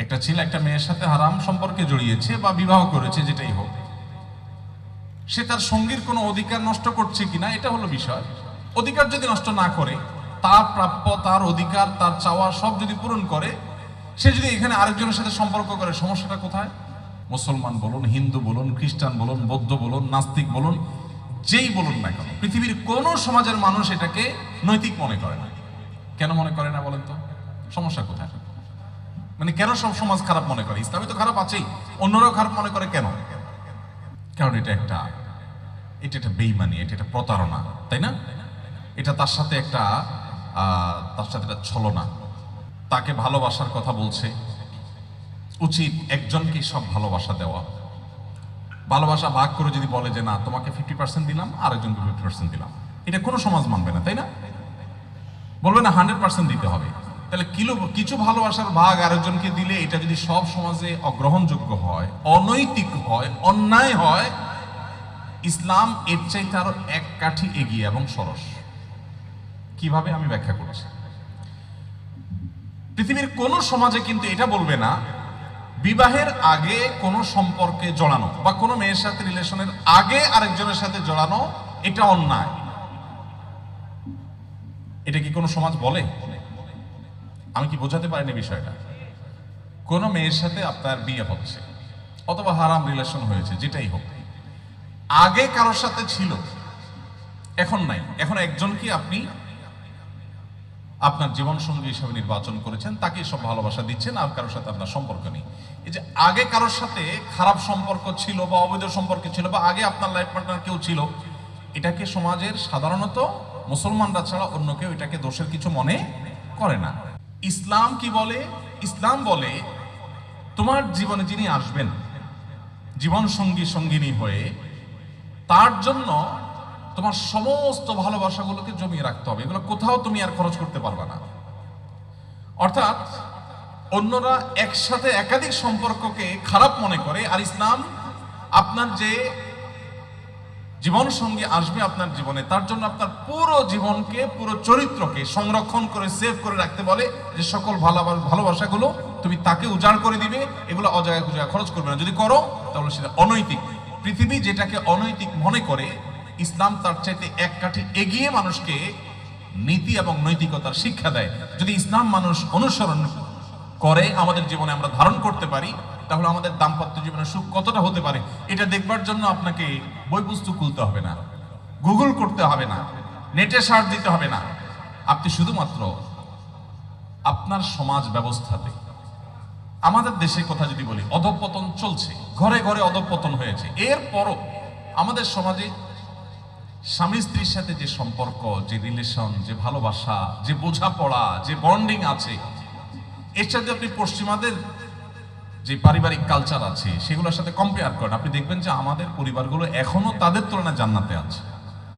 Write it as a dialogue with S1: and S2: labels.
S1: একটা ছেলে একটা মেয়ের সাথে হারাম সম্পর্কে জড়িয়েছে বা বিবাহ করেছে, যেটাই হোক, সে তার সঙ্গীর কোনো অধিকার নষ্ট করছে কিনা এটা হলো বিষয়। অধিকার যদি নষ্ট না করে, তার প্রাপ্য, তার অধিকার, তার চাওয়া সব যদি পূরণ করে, সে যদি এখানে আরেকজনের সাথে সম্পর্ক করে, সমস্যাটা কোথায়? মুসলমান বলুন, হিন্দু বলুন, খ্রিস্টান বলুন, বৌদ্ধ বলুন, নাস্তিক বলুন, যেই বলুন না কেন, পৃথিবীর কোন সমাজের মানুষ এটাকে নৈতিক মনে করে না। কেন মনে করে না বলেন তো? সমস্যা কোথায়? মানে কেন সব সমাজ খারাপ মনে করে? ইসলামে তো খারাপ আছেই, অন্যরাও খারাপ মনে করে কেন? কারণ এটা একটা বেইমানি, এটা একটা প্রতারণা, তাই না? এটা তার সাথে একটা ছলনা। তাকে ভালোবাসার কথা বলছে, উচিত একজনকে সব ভালোবাসা দেওয়া। ভালোবাসা ভাগ করে যদি বলে যে না, তোমাকে 50% দিলাম, আরেকজনকে 50% দিলাম, এটা কোনো সমাজ মানবে না, তাই না? বলবে না 100% দিতে হবে। তাহলে কিছু ভালোবাসার ভাগ আরেকজনকে দিলে এটা যদি সব সমাজে অগ্রহণযোগ্য হয়, অনৈতিক হয়, অন্যায় হয়, ইসলাম এর চাইতে আরো এক কাঠি এগিয়ে এবং সরস। কিভাবে আমি ব্যাখ্যা করছি। পৃথিবীর কোন সমাজে কিন্তু এটা বলবে না বিবাহের আগে কোন সম্পর্কে জড়ানো বা কোনো মেয়ের সাথে রিলেশনের আগে আরেকজনের সাথে জড়ানো এটা অন্যায়। এটা কি কোনো সমাজ বলে? আমি কি বোঝাতে পারিনি বিষয়টা? কোন মেয়ের সাথে আপনার বিয়ে হচ্ছে অথবা হারাম রিলেশন হয়েছে, যেটাই হোক, আগে কারোর সাথে ছিল, এখন নাই, এখন একজনকে আপনি আপনার জীবন সঙ্গী হিসেবে নির্বাচন করেছেন, তাকে সব ভালোবাসা দিচ্ছেন, আর কারোর সাথে আপনার সম্পর্ক নেই। এই যে আগে কারোর সাথে খারাপ সম্পর্ক ছিল বা অবৈধ সম্পর্ক ছিল বা আগে আপনার লাইফ পার্টনার কেউ ছিল, এটাকে সমাজের সাধারণত মুসলমানরা ছাড়া অন্য কেউ এটাকে দোষের কিছু মনে করে না। ইসলাম কি বলে? ইসলাম বলে তোমার জীবনে যিনি আসবেন জীবন সঙ্গী সঙ্গিনী হয়ে, তার জন্য তোমার সমস্ত ভালোবাসাগুলোকে জমিয়ে রাখতে হবে। এগুলো কোথাও তুমি আর খরচ করতে পারবে না। অর্থাৎ অন্যরা একসাথে একাধিক সম্পর্ককে খারাপ মনে করে, আর ইসলাম আপনার যে জীবন সঙ্গী আসবে আপনার জীবনে, তার জন্য আপনার পুরো জীবনকে, পুরো চরিত্রকে সংরক্ষণ করে সেভ করে রাখতে বলে যে সকল ভালোবাসাগুলো তুমি তাকে উজাড় করে দিবে, এগুলো অজায়গায় খুঁজে খরচ করবে না। যদি করো তাহলে সেটা অনৈতিক। পৃথিবী যেটাকে অনৈতিক মনে করে, ইসলাম তার চাইতে এক কাঠি এগিয়ে মানুষকে নীতি এবং নৈতিকতার শিক্ষা দেয়। যদি ইসলাম মানুষ অনুসরণ করে, আমাদের জীবনে আমরা ধারণ করতে পারি, তাহলে আমাদের দাম্পত্য জীবনের সুখ কতটা হতে পারে এটা দেখবার জন্য আপনাকে বই পুস্তক খুলতে হবে না, গুগল করতে হবে না, নেটে সার্চ দিতে হবে না। আপনি শুধুমাত্র আপনার সমাজ ব্যবস্থাতে, আমাদের দেশের কথা যদি বলি, অধঃপতন চলছে, ঘরে ঘরে অধঃপতন হয়েছে। এরপরও আমাদের সমাজে স্বামী স্ত্রীর সাথে যে সম্পর্ক, যে রিলেশন, যে ভালোবাসা, যে বোঝাপড়া, যে বন্ডিং আছে, এর সাথে আপনি পশ্চিমাদের যে পারিবারিক কালচার আছে সেগুলোর সাথে কম্পেয়ার করেন, আপনি দেখবেন যে আমাদের পরিবারগুলো এখনো তাদের তুলনায় জান্নাতে আছে।